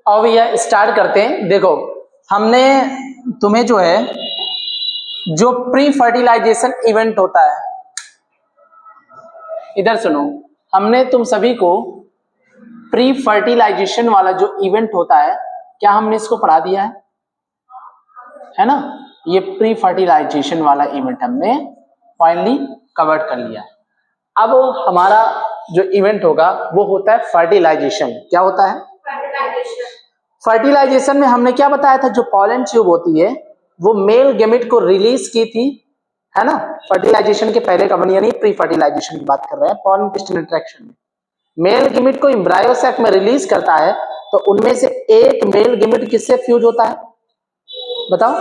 अब यह स्टार्ट करते हैं। देखो हमने तुम्हें जो है जो प्री फर्टिलाइजेशन इवेंट होता है, इधर सुनो, हमने तुम सभी को प्री फर्टिलाइजेशन वाला जो इवेंट होता है, क्या हमने इसको पढ़ा दिया है ना? ये प्री फर्टिलाइजेशन वाला इवेंट हमने फाइनली कवर कर लिया। अब हमारा जो इवेंट होगा वो होता है फर्टिलाइजेशन। क्या होता है? फर्टिलाइजेशन में हमने क्या बताया था, जो पॉलन ट्यूब होती है वो मेल गेमेट को रिलीज की थी, है ना? फर्टिलाइजेशन के पहले का, यानी प्री फर्टिलाइजेशन की बात कर रहे हैं। पॉलन पिस्टन इंटरेक्शन में मेल गेमेट को एम्ब्रायो सैक में रिलीज करता है, तो उनमें से एक मेल गेमेट किससे फ्यूज होता है बताओ?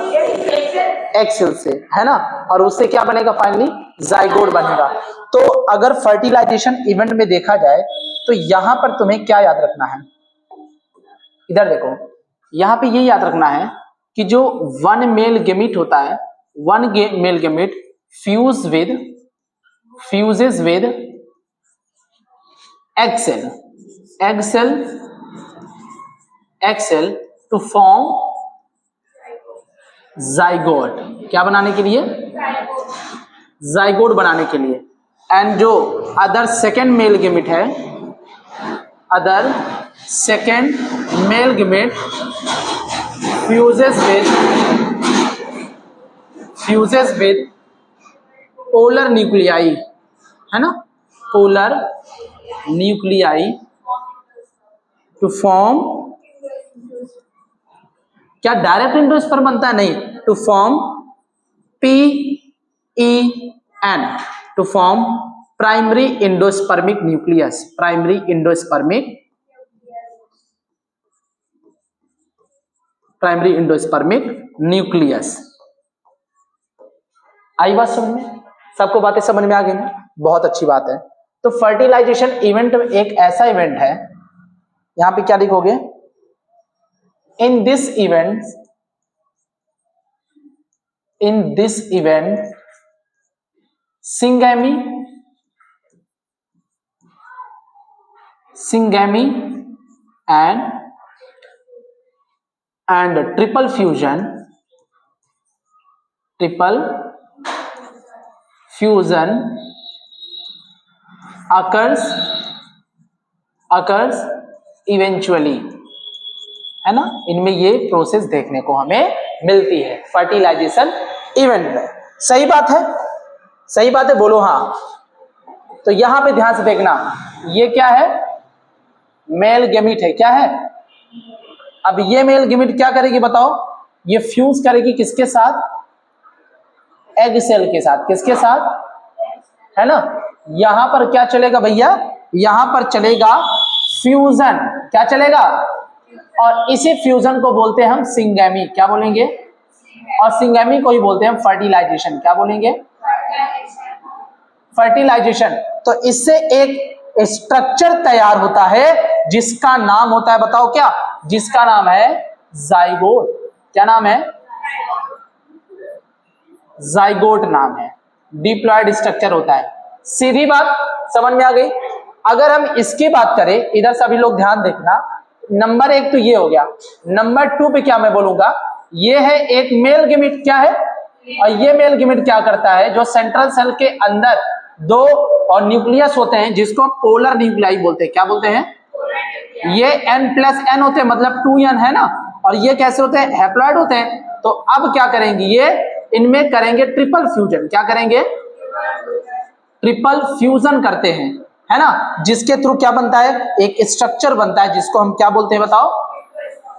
एग सेल से, है ना? और उससे क्या बनेगा? फाइनली जाइगोट बनेगा। तो अगर फर्टिलाइजेशन इवेंट में देखा जाए तो यहां पर तुम्हें क्या याद रखना है, इधर देखो, यहां पे ये याद रखना है कि जो वन मेल गेमेट होता है, one male gamete fuses with egg cell to form zygote। क्या बनाने के लिए? जाइगोट बनाने के लिए। एंड जो अदर सेकेंड मेल गेमेट है, other second male gamete fuses with polar nuclei, है ना? पोलर न्यूक्लियाई टू फॉर्म, क्या डायरेक्ट एंडोस्पर्म बनता है? नहीं, to form PEN, to form primary endospermic nucleus. Primary endospermic nucleus. आई बात समझ में? सबको बातें समझ में आ गई ना? बहुत अच्छी बात है। तो फर्टिलाइजेशन इवेंट एक ऐसा इवेंट है, यहां पे क्या लिखोगे? In this event syngamy and triple fusion occurs eventually, है ना? इनमें ये प्रोसेस देखने को हमें मिलती है फर्टिलाइजेशन इवेंट में। सही बात है? सही बात है, बोलो हाँ। तो यहां पे ध्यान से देखना, ये क्या है? मेल गेमेट है। क्या है? अब ये मेल गेमेट क्या करेगी बताओ? ये फ्यूज करेगी किसके साथ? एग सेल के साथ। किसके साथ? है ना? यहां पर क्या चलेगा भैया? यहां पर चलेगा फ्यूजन। क्या चलेगा? और इसी फ्यूजन को बोलते हैं हम सिंगैमी। क्या बोलेंगे? और सिंगैमी को ही बोलते हैं फर्टिलाइजेशन। क्या बोलेंगे? फर्टिलाइजेशन। तो इससे एक स्ट्रक्चर तैयार होता है जिसका नाम होता है, बताओ क्या? जिसका नाम है जाइगोट। क्या नाम है? जाइगोट नाम है। डिप्लॉयड स्ट्रक्चर होता है। सीधी बात समझ में आ गई? अगर हम इसकी बात करें, इधर सभी लोग ध्यान देखना, नंबर एक तो ये हो गया। नंबर टू पे क्या मैं बोलूंगा? ये है एक मेल गेमेट। क्या है? और ये मेल गेमेट क्या करता है? जो सेंट्रल सेल के अंदर दो और न्यूक्लियस होते हैं जिसको हम पोलर न्यूक्लियाई बोलते हैं। क्या बोलते हैं? ये N+N होते हैं, मतलब 2N, है ना? और ये कैसे होते हैं? हैप्लॉइड होते हैं। तो अब क्या करेंगे? ये इनमें करेंगे ट्रिपल फ्यूजन। क्या करेंगे? ट्रिपल फ्यूजन करते हैं, है ना? जिसके थ्रू क्या बनता है? एक स्ट्रक्चर बनता है जिसको हम क्या बोलते हैं बताओ?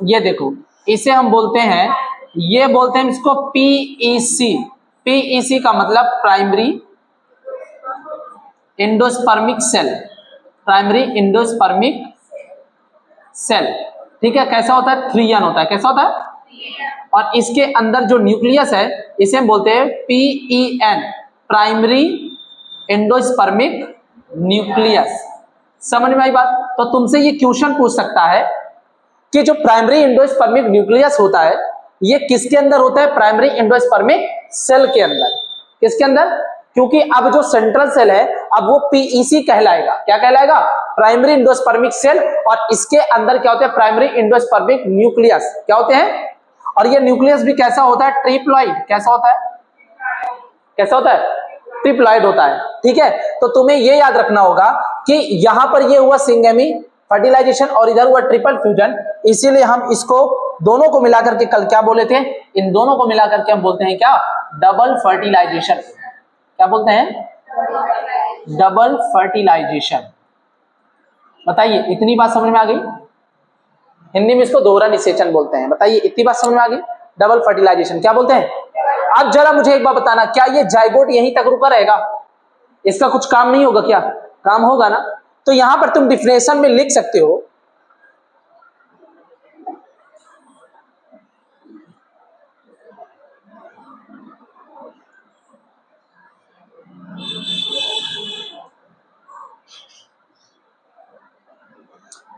ये देखो, इसे हम बोलते हैं, ये बोलते हैं इसको PEC। PEC का मतलब primary endospermic cell. Primary endospermic cell, ठीक है? कैसा होता है? 3N होता है। कैसा होता है? और इसके अंदर जो न्यूक्लियस है इसे हम बोलते हैं PEN, प्राइमरी एंडोस्पर्मिक न्यूक्लियस। समझ में आई बात? तो तुमसे ये क्वेश्चन पूछ सकता है कि जो प्राइमरी एंडोस्पर्मिक न्यूक्लियस होता है ये किसके अंदर होता है? प्राइमरी एंडोस्पर्मिक सेल के अंदर। किसके अंदर? क्योंकि अब जो सेंट्रल सेल है अब वो पीईसी कहलाएगा। क्या कहलाएगा? Primary endospermic cell. और इसके अंदर क्या होते हैं? Primary endospermic nucleus. क्या होते हैं? और ये न्यूक्लियस भी कैसा होता है? ट्रिप्लॉइड। कैसा होता है? कैसा होता है? ट्रिप्लॉइड होता है। ठीक है, तो तुम्हें ये याद रखना होगा कि यहां पर ये हुआ सिंगेमी फर्टिलाइजेशन और इधर हुआ ट्रिपल फ्यूजन, इसीलिए हम इसको दोनों को मिलाकर के कल क्या बोले थे? इन दोनों को मिलाकर के हम बोलते हैं क्या? Double fertilisation. क्या बोलते हैं? Double fertilisation. बताइए, इतनी बात समझ में आ गई? हिंदी में इसको दोहरा निषेचन बोलते हैं। बताइए, इतनी बात समझ में आ गई? डबल फर्टिलाइजेशन क्या बोलते हैं? अब जरा मुझे एक बात बताना, क्या ये जाइगोट यहीं तक रुका रहेगा? इसका कुछ काम नहीं होगा क्या? काम होगा ना। तो यहां पर तुम डिफिनेशन में लिख सकते हो,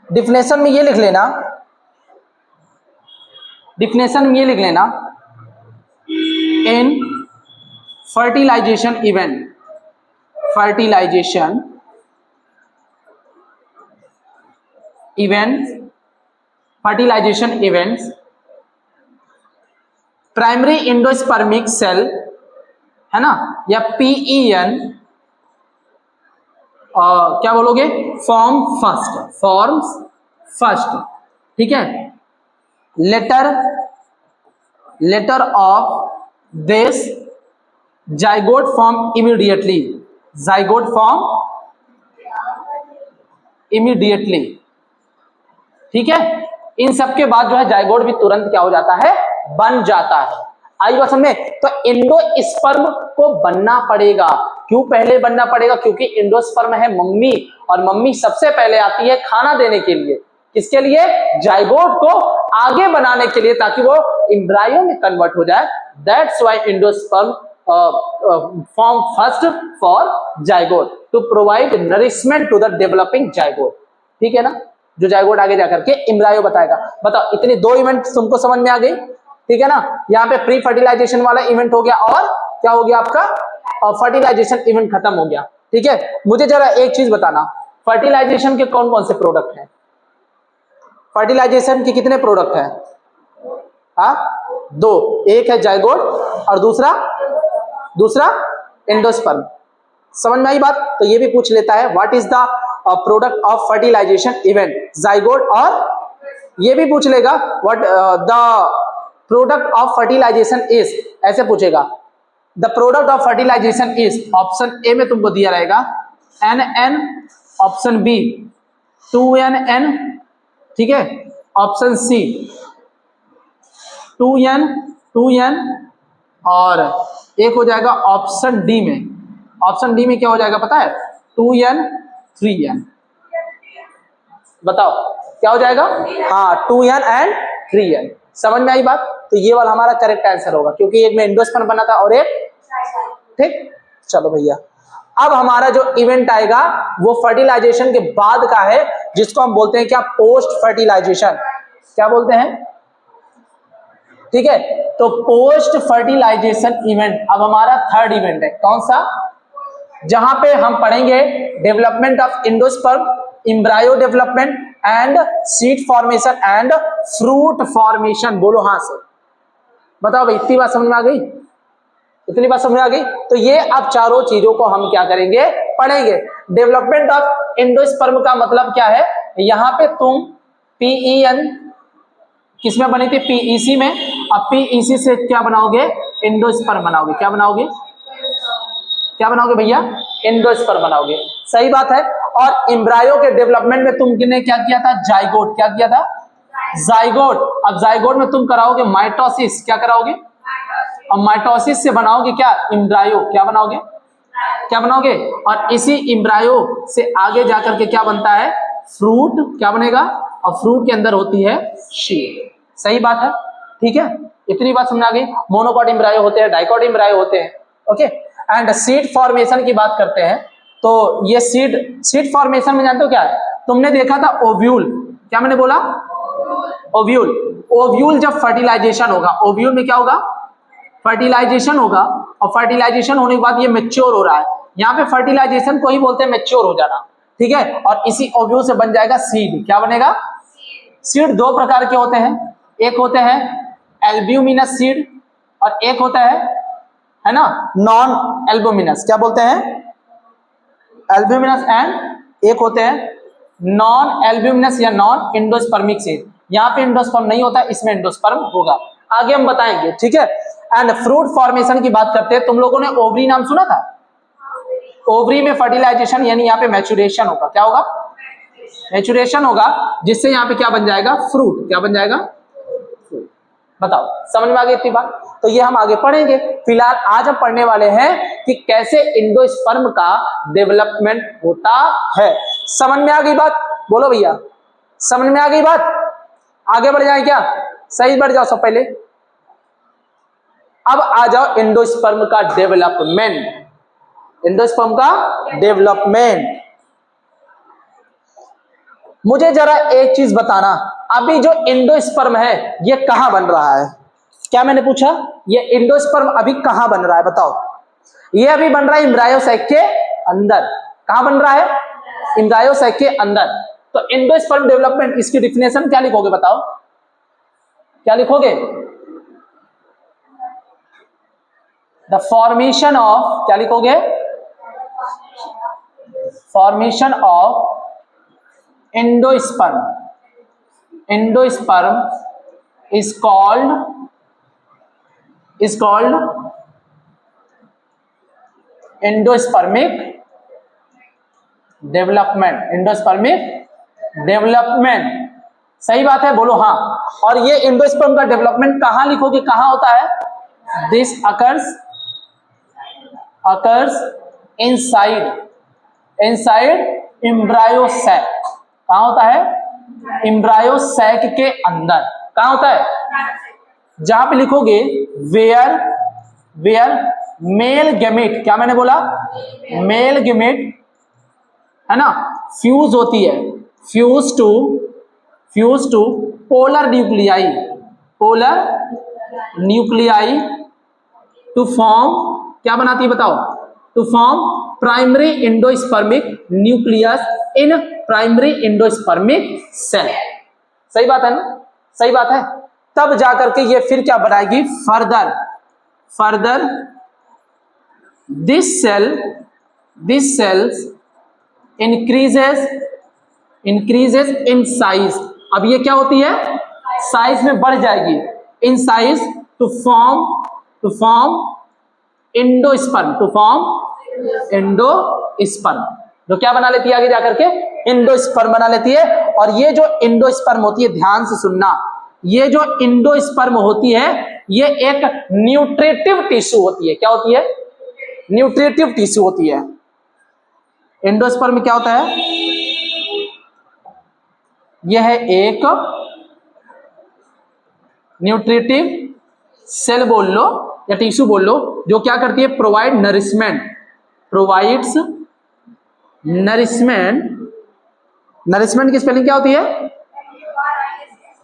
डिफिनेशन में ये लिख लेना, डिफिनेशन में ये लिख लेना, in fertilisation event, fertilisation events, fertilisation events, primary endospermic cell है ना, या पीईएन, क्या बोलोगे? Form first, forms first. ठीक है, later of this zygote form immediately, zygote form immediately. ठीक है, इन सब के बाद जो है जाइगोट भी तुरंत क्या हो जाता है? बन जाता है। आई बात समझ में? तो इंडोस्पर्म को बनना पड़ेगा। क्यों पहले बनना पड़ेगा? क्योंकि इंडोस्पर्म है मम्मी, और मम्मी सबसे पहले आती है खाना देने के लिए। किसके लिए? जाइगोट को आगे बनाने के लिए, ताकि वो एम्ब्रायो में कन्वर्ट हो जाए। That's why endosperm form first for zygote to provide nourishment to the developing zygote. ठीक है ना, जो जाइगोट आगे जाकर के एम्ब्रायो बताएगा। बताओ, इतनी दो इवेंट तुमको समझ में आ गई? ठीक है ना, यहाँ पे प्री फर्टिलाइजेशन वाला इवेंट हो गया, और क्या हो गया आपका? फर्टिलाइजेशन इवेंट खत्म हो गया। ठीक है, मुझे जरा एक चीज बताना, फर्टिलाइजेशन के कौन कौन से प्रोडक्ट हैं? फर्टिलाइजेशन के कितने प्रोडक्ट हैं? दो, एक है जाइगोट और दूसरा इंडोस्पर्म। समझ में आई बात? तो ये भी पूछ लेता है, what is the product of fertilisation event? Zygote, और ये भी पूछ लेगा what the product of fertilisation is, ऐसे पूछेगा। The product of fertilisation is, option A में तुमको दिया रहेगा NN, ऑप्शन बी 2NN, ठीक है, ऑप्शन सी 2N, और एक हो जाएगा ऑप्शन डी में। ऑप्शन डी में क्या हो जाएगा पता है? 2N 3N। बताओ क्या हो जाएगा? हाँ, 2N एंड 3N। समझ में आई बात? तो ये वाला हमारा करेक्ट आंसर होगा, क्योंकि एक में इंडोस्पर्म बना था और एक, ठीक। चलो भैया, अब हमारा जो इवेंट आएगा वो फर्टिलाइजेशन के बाद का है, जिसको हम बोलते हैं क्या? Post fertilisation. क्या बोलते हैं? ठीक है, तो पोस्ट फर्टिलाइजेशन इवेंट अब हमारा थर्ड इवेंट है। कौन सा? जहां पे हम पढ़ेंगे development of endosperm, embryo development and seed formation and fruit formation. बोलो हाँ से। बताओ भाई, इतनी बात समझ में आ गई? इतनी बात समझ में आ गई? तो ये अब चारों चीजों को हम क्या करेंगे? पढ़ेंगे। डेवलपमेंट ऑफ इंडोस्पर्म का मतलब क्या है? यहाँ पे तुम PEN किसमें बनी थी? PEC में। अब PEC से क्या बनाओगे? इंडोस्पर्म बनाओगे। क्या बनाओगे? क्या बनाओगे भैया? इंडोस्पर्म बनाओगे। सही बात है। और एम्ब्रायो के डेवलपमेंट में तुमने क्या किया था? जाइगोट। क्या किया था? जाइगोट। अब जाइगोट में तुम कराओगे माइटोसिस। क्या कराओगे? और माइटोसिस से बनाओगे क्या? एम्ब्रायो। क्या बनाओगे? क्या बनाओगे? और इसी एम्ब्रायो से आगे जाकर के क्या बनता है? फ्रूट। क्या बनेगा? और फ्रूट के अंदर होती है शीड। सही बात है, ठीक है। इतनी बात समझ आ गई। मोनोकॉट एम्ब्रायो होते हैं, डाइकॉट एम्ब्रायो होते हैं, ओके। एंड सीड फॉर्मेशन की बात करते हैं, तो ये सीड फॉर्मेशन में जानते हो क्या है? तुमने देखा था ओव्यूल। क्या मैंने बोला? ओव्यूल। ओव्यूल जब फर्टिलाइजेशन होगा, ओव्यूल में क्या होगा? फर्टिलाइजेशन होगा, और फर्टिलाइजेशन होने के बाद ये मेच्योर हो रहा है। यहाँ पे फर्टिलाइजेशन को ही बोलते हैं मेच्योर हो जाना, ठीक है। और इसी ओव्यूल से बन जाएगा सीड। क्या बनेगा? सीड। दो प्रकार के होते हैं, एक होते हैं एल्ब्यूमिनस सीड और एक होता है ना नॉन एल्ब्यूमिनस। क्या बोलते हैं? एल्ब्यूमिनस एंड एक होते हैं नॉन एल्ब्यूमिनस या नॉन एंडोस्पर्मिक सीड। यहाँ पे एंडोस्पर्म नहीं होता, इसमें एंडोस्पर्म होगा, आगे हम बताएंगे, ठीक है। एंड फ्रूट फॉर्मेशन की बात करते हैं। तुम लोगों ने ओवरी नाम सुना था? ओवरी में फर्टिलाइजेशन यानी यहाँ पे मैच्योरेशन होगा। क्या होगा? मैच्योरेशन होगा, जिससे यहाँ पे क्या बन जाएगा? फ्रूट। क्या बन जाएगा? फ्रूट। बताओ, समझ में आ गई इतनी बात? तो ये हम आगे पढ़ेंगे। फिलहाल आज हम पढ़ने वाले हैं कि कैसे एंडोस्पर्म का डेवलपमेंट होता है। समझ में आ गई बात? बोलो भैया, समझ में आ गई बात? आगे बढ़ जाए क्या? सही बढ़ जाओ सब पहले। अब आ जाओ एंडोस्पर्म का डेवलपमेंट। एंडोस्पर्म का डेवलपमेंट। मुझे जरा एक चीज बताना, अभी जो एंडोस्पर्म है ये कहां बन रहा है? क्या मैंने पूछा? ये एंडोस्पर्म अभी कहां बन रहा है बताओ? ये अभी बन रहा है एम्ब्रायो सैक के अंदर। कहां बन रहा है? एम्ब्रायो सैक के अंदर। तो एंडोस्पर्म डेवलपमेंट, इसकी डिफिनेशन क्या लिखोगे बताओ? क्या लिखोगे? द फॉर्मेशन ऑफ, क्या लिखोगे? Formation of endosperm. Endosperm is called endospermic development। Endospermic development, सही बात है, बोलो हाँ। और ये एंडोस्पर्म का डेवलपमेंट कहां लिखोगे? कहां होता है? This occurs inside embryo sac। कहां होता है? एम्ब्रायो सैक के अंदर। कहां होता है? जहां पे लिखोगे वेयर मेल गैमेट। क्या मैंने बोला? मेल गैमेट है ना, फ्यूज होती है, fuse two polar nuclei to form, क्या बनाती है बताओ? To form primary endospermic nucleus in primary endospermic cell. सही बात है ना? सही बात है। तब जाकर के ये फिर क्या बनाएगी? Further this cells increases in size. अब ये क्या होती है? साइज में बढ़ जाएगी, in size to form endosperm. जो क्या बना लेती है आगे जाकर के? एंडोस्पर्म बना लेती है। और ये जो एंडोस्पर्म होती है, ध्यान से सुनना, ये जो एंडोस्पर्म होती है ये एक न्यूट्रिटिव टिश्यू होती है। क्या होती है? न्यूट्रिटिव टिश्यू होती है। एंडोस्पर्म में क्या होता है? यह है एक न्यूट्रिटिव सेल बोल लो या टिश्यू बोल लो, जो क्या करती है? प्रोवाइड्स नरिशमेंट की स्पेलिंग क्या होती है?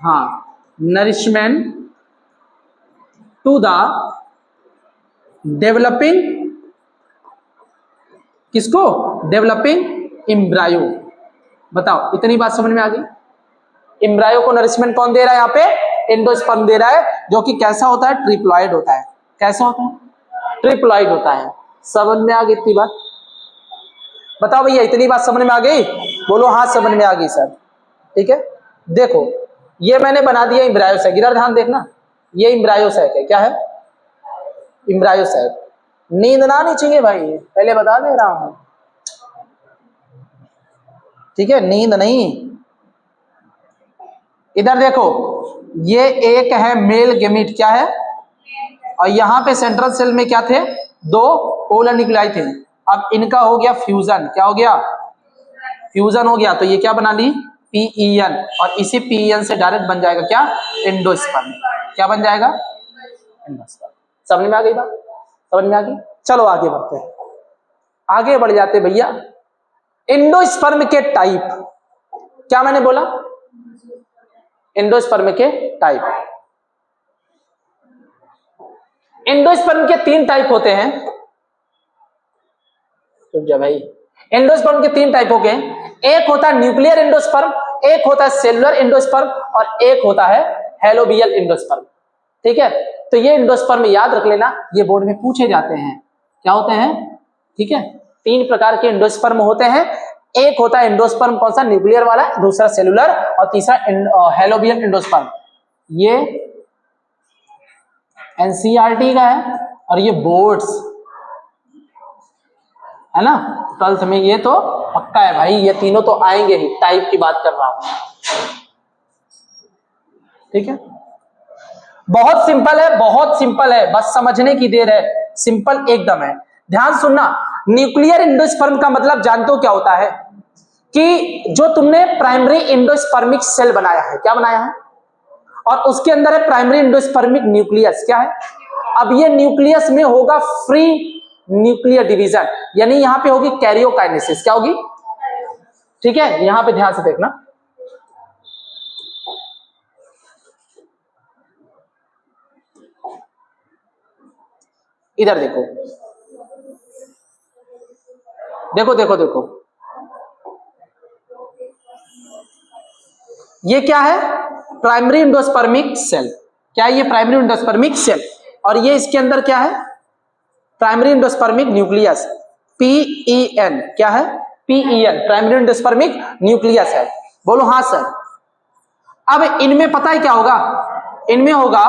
हाँ, नरिशमेंट टू द डेवलपिंग, किसको? Developing embryo. बताओ, इतनी बात समझ में आ गई? एम्ब्रायो को नरिशमेंट कौन दे रहा है? यहाँ पे एंडोस्पर्म दे रहा है, जो कि कैसा होता है? ट्रिप्लॉइड होता है। कैसा होता है? ट्रिप्लॉइड होता है। समझ में आ गई इतनी बात? बताओ भैया, इतनी बात समझ में आ गई? बोलो हाँ, समझ में आ गई सर। ठीक है, देखो ये मैंने बना दिया एम्ब्रायो सैक। इधर ध्यान देखना, ये एम्ब्रायो सैक है। क्या है? Embryo sac. नींद ना आनी चाहिए भाई, पहले बता दे रहा हूं, ठीक है? नींद नहीं। इधर देखो, ये एक है मेल गैमीट। क्या है? और यहां पे सेंट्रल सेल में क्या थे? दो पोलर न्यूक्लियाई थे। अब इनका हो गया फ्यूजन। क्या हो गया? फ्यूजन हो गया। तो ये क्या बना ली? पीईएन। और इसी पीईएन से डायरेक्ट बन जाएगा क्या? एंडोस्पर्म। क्या बन जाएगा? एंडोस्पर्म। समझ में आ गई बात? समझ में आ गई? चलो आगे बढ़ते हैं, आगे बढ़ जाते भैया। एंडोस्पर्म के टाइप, क्या मैंने बोला? एंडोस्पर्म के टाइप। एंडोस्पर्म के 3 टाइप होते हैं। रुक जा भाई, एंडोस्पर्म के 3 टाइप हो गए। एक होता है न्यूक्लियर एंडोस्पर्म, एक होता है सेलुलर एंडोस्पर्म और एक होता है हेलोबियल एंडोस्पर्म। ठीक है, तो ये एंडोस्पर्म याद रख लेना, ये बोर्ड में पूछे जाते हैं। क्या होते हैं? ठीक है, 3 प्रकार के एंडोस्पर्म होते हैं। एक होता है एंडोस्पर्म कौन सा? न्यूक्लियर वाला, दूसरा सेलुलर और तीसरा हेलोबियल एंडोस्पर्म। ये एनसीईआरटी का है और ये बोर्ड्स है ना, 12th में ये तो पक्का है भाई, ये तीनों तो आएंगे ही। टाइप की बात कर रहा हूं। ठीक है, बहुत सिंपल है, बहुत सिंपल है, बस समझने की देर है, सिंपल एकदम है। ध्यान सुनना, न्यूक्लियर एंडोस्पर्म का मतलब जानते हो क्या होता है? कि जो तुमने प्राइमरी एंडोस्पर्मिक सेल बनाया है, क्या बनाया है, और उसके अंदर है प्राइमरी एंडोस्पर्मिक न्यूक्लियस। क्या है? अब ये न्यूक्लियस में होगा फ्री न्यूक्लियर डिवीजन, यानी यहां पे होगी कैरियोकाइनेसिस। क्या होगी? ठीक है, यहां पे ध्यान से देखना, इधर देखो, देखो देखो देखो, ये क्या है? Primary endospermic cell. क्या है ये? Primary endospermic cell. और ये इसके अंदर क्या है? Primary endospermic nucleus, PEN। क्या है? PEN, प्राइमरी एंडोस्पर्मिक न्यूक्लियस है। बोलो हाँ सर। अब इनमें पता है क्या होगा? इनमें होगा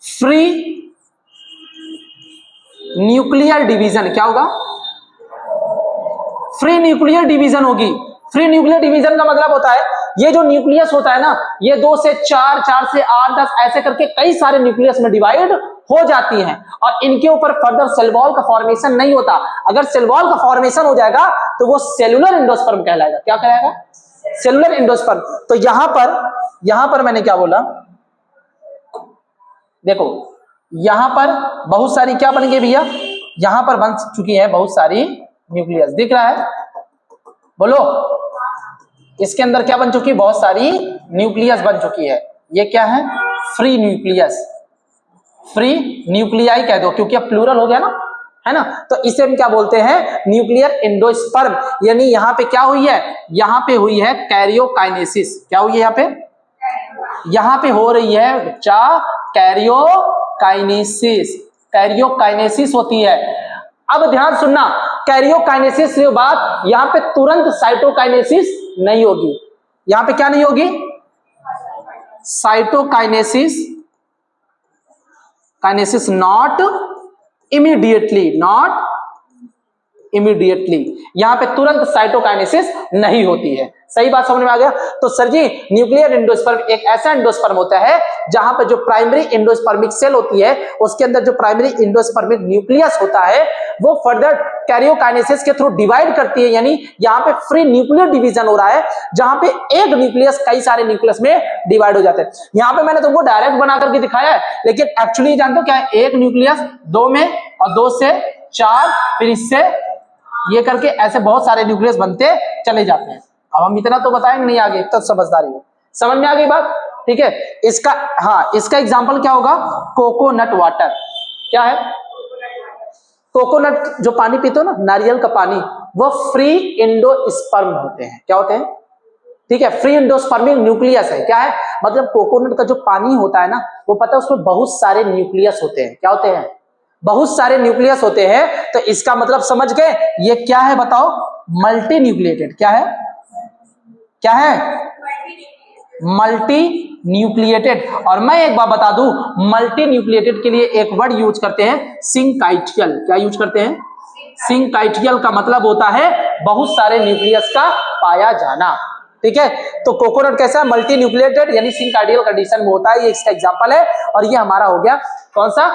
फ्री न्यूक्लियर डिवीजन। क्या होगा? फ्री न्यूक्लियर डिवीजन होगी। फ्री न्यूक्लियर डिवीजन का मतलब होता है ये जो न्यूक्लियस होता है ना, ये 2 से 4, 4 से 8, 10 ऐसे करके कई सारे न्यूक्लियस में डिवाइड हो जाती हैं और इनके ऊपर फर्दर सेल वॉल का फॉर्मेशन नहीं होता। अगर सेल वॉल का फॉर्मेशन हो जाएगा तो वो सेलुलर एंडोस्पर्म कहलाएगा। क्या कहलाएगा? Cellular endosperm. तो यहां पर मैंने क्या बोला? देखो, यहां पर बहुत सारी क्या बन गई भैया? यहां पर बन चुकी है बहुत सारी न्यूक्लियस। दिख रहा है? बोलो, इसके अंदर क्या बन चुकी है? बहुत सारी न्यूक्लियस बन चुकी है। ये क्या है? फ्री न्यूक्लियस, फ्री न्यूक्लियाई कह दो क्योंकि अब प्लूरल हो गया ना, है ना। तो इसे हम क्या बोलते हैं? Nuclear endosperm. यानी यहां पे क्या हुई है? यहां पे हुई है कैरियोकाइनेसिस। क्या हुई है यहां पे? यहां पे हो रही है बच्चा कैरियोकाइनेसिस। कैरियोकाइनेसिस होती है। अब ध्यान सुनना, कैरियोकाइनेसिस के बाद यहां पे तुरंत साइटोकाइनेसिस नहीं होगी। यहां पे क्या नहीं होगी? Cytokinesis, kinesis not immediately, not immediately. यहां पे तुरंत साइटोकाइनेसिस नहीं होती है। सही बात समझ में आ गया? तो सर जी, न्यूक्लियर एंडोस्पर्म एक ऐसा एंडोस्पर्म होता है जहां पर जो प्राइमरी एंडोस्पर्मिक सेल होती है उसके अंदर जो प्राइमरी एंडोस्पर्मिक न्यूक्लियस होता है वो फर्दर कैरियोकाइनेसिस के थ्रू डिवाइड करती है। यानी यहां पे फ्री न्यूक्लियर डिवीजन हो रहा है जहां पे एक न्यूक्लियस कई सारे न्यूक्लियस में डिवाइड हो जाते हैं। यहां पे मैंने तुमको डायरेक्ट बना करके दिखाया है, लेकिन एक्चुअली जानते हो क्या है? एक न्यूक्लियस 2 में और 2 से 4, फिर इससे ये करके ऐसे बहुत सारे न्यूक्लियस बनते चले जाते हैं। अब हम इतना तो बताएंगे नहीं, आगे तब समझदारी हो। समझ में आ गई बात? ठीक है, इसका हाँ, इसका एग्जांपल क्या होगा? Coconut water. क्या है? कोकोनट जो पानी पीते हो ना, नारियल का पानी, वो फ्री एंडोस्पर्म होते हैं। क्या होते हैं? ठीक है, फ्री एंडोस्पर्मिक न्यूक्लियस है। क्या है? मतलब कोकोनट का जो पानी होता है ना, वो पता है उसमें बहुत सारे न्यूक्लियस होते हैं। क्या होते हैं? बहुत सारे न्यूक्लियस होते हैं। तो इसका मतलब समझ गए, ये क्या है बताओ? Multi nucleated. क्या है? क्या है? Multi nucleated. और मैं एक बात बता दूं, मल्टी न्यूक्लिएटेड के लिए एक वर्ड यूज करते हैं, सिंकाइटियल। क्या यूज करते हैं? सिंकाइटियल का मतलब होता है बहुत सारे न्यूक्लियस का पाया जाना। ठीक है, तो कोकोनट कैसा है? मल्टी न्यूक्लिएटेड यानी सिंकाइटियल कंडीशन में होता है। ये इसका एग्जांपल है। और ये हमारा हो गया कौन सा?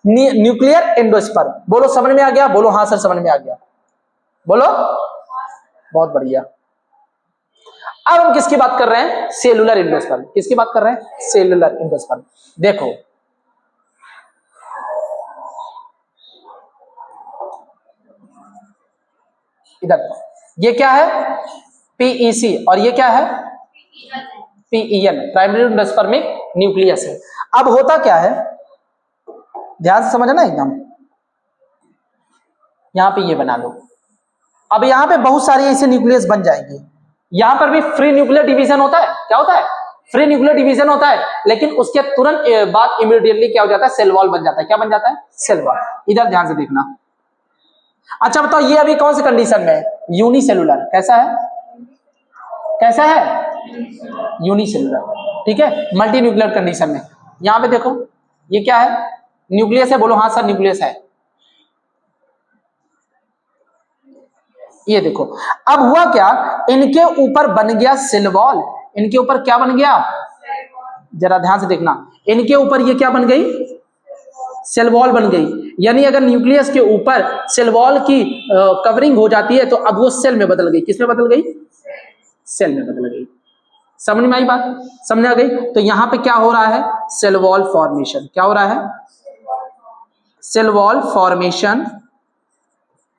Nuclear endosperm. बोलो समझ में आ गया? बोलो हाँ सर समझ में आ गया। बोलो, बहुत बढ़िया। अब हम किसकी बात कर रहे हैं? Cellular endosperm. किसकी बात कर रहे हैं? Cellular endosperm. देखो, इधर ये क्या है? PEC। और ये क्या है? PEN, प्राइमरी एंडोस्पर्मिक न्यूक्लियस है। अब होता क्या है, ध्यान से समझना एकदम। यहां पे ये बना लो। अब यहां पे बहुत सारी ऐसे न्यूक्लियस बन जाएंगे। यहां पर भी फ्री न्यूक्लियर डिवीजन होता है। क्या होता है? फ्री न्यूक्लियर डिवीजन होता है, लेकिन उसके तुरंत बाद इमीडिएटली क्या हो जाता है? सेल वॉल बन जाता है। क्या बन जाता है? Cell wall. इधर ध्यान से देखना। अच्छा बताओ, ये अभी कौन सी कंडीशन में है? यूनिसेलुलर। कैसा है? कैसा है? यूनिसेलुलर। ठीक है, मल्टी न्यूक्लियर कंडीशन में। यहां पे देखो, ये क्या है? न्यूक्लियस है। बोलो हाँ सर न्यूक्लियस है। ये देखो, अब हुआ क्या, इनके ऊपर बन गया सेल वॉल। इनके ऊपर क्या बन गया? जरा ध्यान से देखना, इनके ऊपर ये क्या बन गई? सेल वॉल बन गई। यानी अगर न्यूक्लियस के ऊपर सेल वॉल की कवरिंग हो जाती है तो अब वो सेल में बदल गई। किस में बदल गई? सेल में बदल गई। समझ में आई बात? समझ आ गई? तो यहां पे क्या हो रहा है? Cell wall formation. क्या हो रहा है? Cell wall formation.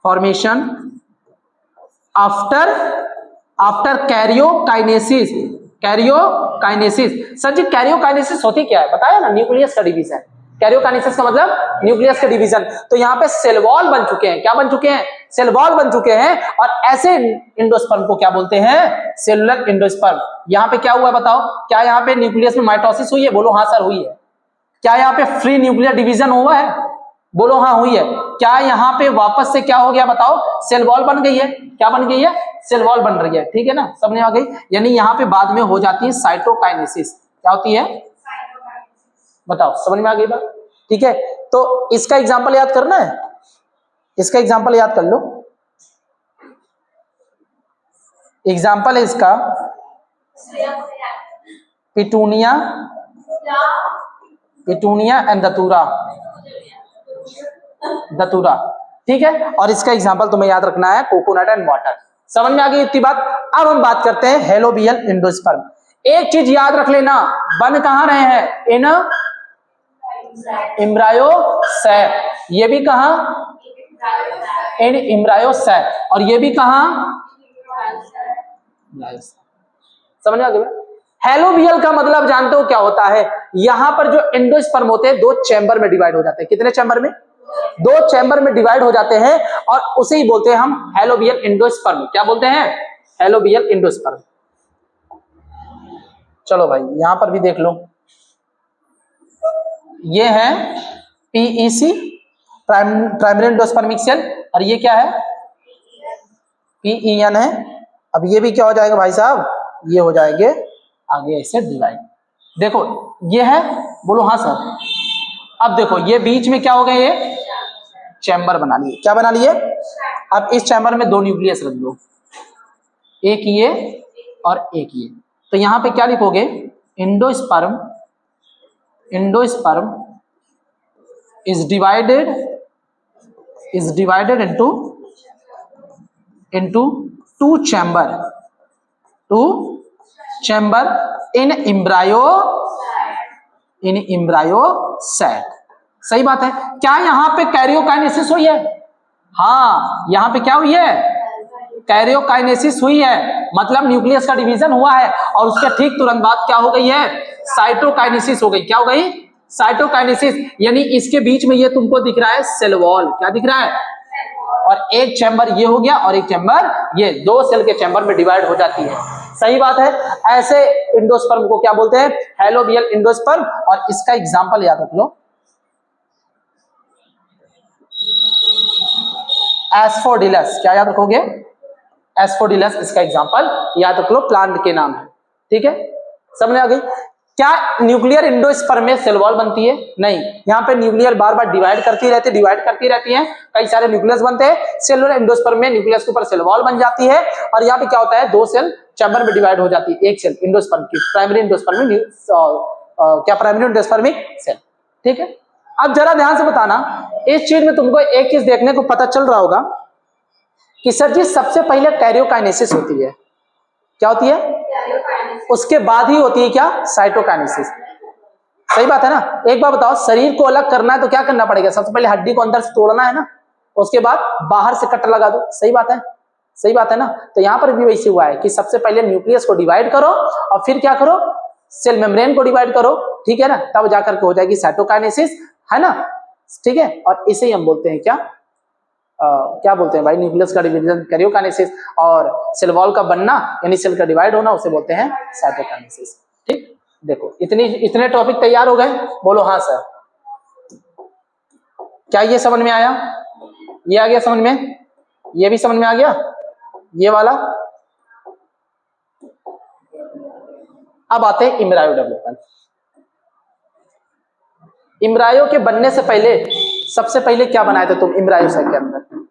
Formation after karyokinesis. Karyokinesis. Sir ji karyokinesis होती क्या है? बताया ना, न्यूक्लियस का डिवीजन। कैरियोकाइनेसिस का मतलब न्यूक्लियस का डिवीजन। तो यहां पे सेल वॉल बन चुके हैं। क्या बन चुके हैं? सेल वॉल बन चुके हैं। और ऐसे एंडोस्पर्म को क्या बोलते हैं? Cellular endosperm. यहां पे क्या हुआ बताओ? क्या यहां पे न्यूक्लियस में माइटोसिस हुई है? बोलो हाँ सर हुई है। क्या यहां पे फ्री न्यूक्लियर डिवीजन हुआ है? बोलो हाँ हुई है। क्या यहां पे वापस से क्या हो गया बताओ? सेल वॉल बन गई है। क्या बन गई है? सेल वॉल बन रही है। ठीक है ना, समझ आ गई? यानी यहां पे बाद में हो जाती है साइटोकाइनेसिस। क्या होती है? बताओ, समझ में आ गई बात? ठीक है, तो इसका एग्जांपल याद करना है। इसका एग्जांपल याद कर लो। एग्जांपल है इसका पिटूनिया, पिटूनिया एंड दतूरा। दतूरा। ठीक है, और इसका एग्जांपल तुम्हें याद रखना है कोकोनट एंड वाटर। समझ में आ गई इतनी बात? अब हम बात करते हैं हेलोबियल एंडोस्पर्म। एक चीज याद रख लेना, बन कहां रहे हैं? इन एम्ब्रायो सैक। ये भी कहां? इन एम्ब्रायो सैक। और ये भी कहां? समझ में आ गया? हेलोबियल का मतलब जानते हो क्या होता है? यहां पर जो एंडोस्पर्म होते हैं दो चैम्बर में डिवाइड हो जाते हैं। कितने चैम्बर में? दो चैम्बर में डिवाइड हो जाते हैं, और उसे ही बोलते हैं हम हेलोबियल एंडोस्पर्म। क्या बोलते हैं? Helobial endosperm. चलो भाई यहां पर भी देख लो, ये है पीईसी, प्राइमरी एंडोस्पर्मिक सेल, और ये क्या है? पीईएन है। अब ये भी क्या हो जाएगा भाई साहब? ये हो जाएंगे आगे ऐसे डिवाइड। देखो ये है, बोलो हाँ सर। अब देखो ये बीच में क्या हो गए? ये चैम्बर बना लिए। क्या बना लिए? अब इस चैम्बर में दो न्यूक्लियस रख दो, एक ये और एक ये। तो यहां पे क्या लिखोगे? Endosperm, endosperm is divided into two chamber in embryo sac। सही बात है। क्या यहां पे कैरियोकाइनेसिस हुई है? हाँ, यहां पे क्या हुई है? कैरियोकाइनेसिस हुई है, मतलब न्यूक्लियस का डिवीजन हुआ है, और उसके ठीक तुरंत बाद क्या हो गई है? साइटोकाइनेसिस हो गई। क्या हो गई? साइटोकाइनेसिस। यानी इसके बीच में ये तुमको दिख रहा है सेल वॉल। क्या दिख रहा है? और एक चैम्बर ये हो गया और एक चैम्बर ये, दो सेल के चैम्बर में डिवाइड हो जाती है। सही बात है। ऐसे एंडोस्पर्म को क्या बोलते हैं? Helobial endosperm. और इसका एग्जांपल याद रख लो, एस्फोडिलस। क्या याद रखोगे? एस्फोडिलस इसका एग्जांपल याद रख लो, प्लांट के नाम है। ठीक है, समझ आ गई? क्या न्यूक्लियर एंडोस्पर्म में सेल वॉल बनती है? नहीं, यहाँ पे न्यूक्लियर बार बार डिवाइड करती रहती है, कई सारे न्यूक्लियस बनते हैं। सेलुलर एंडोस्पर्म में न्यूक्लियस के ऊपर सेल वॉल बन जाती है, और यहाँ पे क्या होता है? दो सेल चैम्बर में डिवाइड हो जाती है। एक सेल एंडोस्पर्म की प्राइमरी एंडोस्पर्म में क्या प्राइमरी एंडोस्पर्मिक सेल। ठीक है, अब जरा ध्यान से बताना, इस चीज में तुमको एक चीज देखने को पता चल रहा होगा कि सर जी सबसे पहले कैरियोकाइनेसिस होती है। क्या होती है? उसके बाद ही होती है क्या? साइटोकाइनेसिस। सही बात है ना? एक बार बताओ, शरीर को अलग करना है तो क्या करना पड़ेगा? सबसे पहले हड्डी को अंदर से तोड़ना है ना, उसके बाद बाहर से कट लगा दो। सही बात है? सही बात है ना? तो यहां पर भी वैसे हुआ है कि सबसे पहले न्यूक्लियस को डिवाइड करो, और फिर क्या करो? सेल मेम्ब्रेन को डिवाइड करो। ठीक है ना, तब जाकर के हो जाएगी साइटोकाइनेसिस, है ना? ठीक है, और इसे ही हम बोलते हैं क्या, क्या बोलते हैं भाई, न्यूक्लियस का डिवीजन कैरियोकाइनेसिस, और सेल वॉल का बनना यानी सेल का डिवाइड होना उसे बोलते हैं साइटोकाइनेसिस। ठीक, देखो इतने टॉपिक तैयार हो गए, बोलो हाँ सर। क्या ये समझ में आया? ये आ गया समझ में? ये भी समझ में आ गया? ये वाला? अब आते हैं इम्ब्रायो डेवलपमेंट। इम्ब्रायो के बनने से पहले सबसे पहले क्या बनाए थे तुम इम्ब्रायो सैक के अंदर?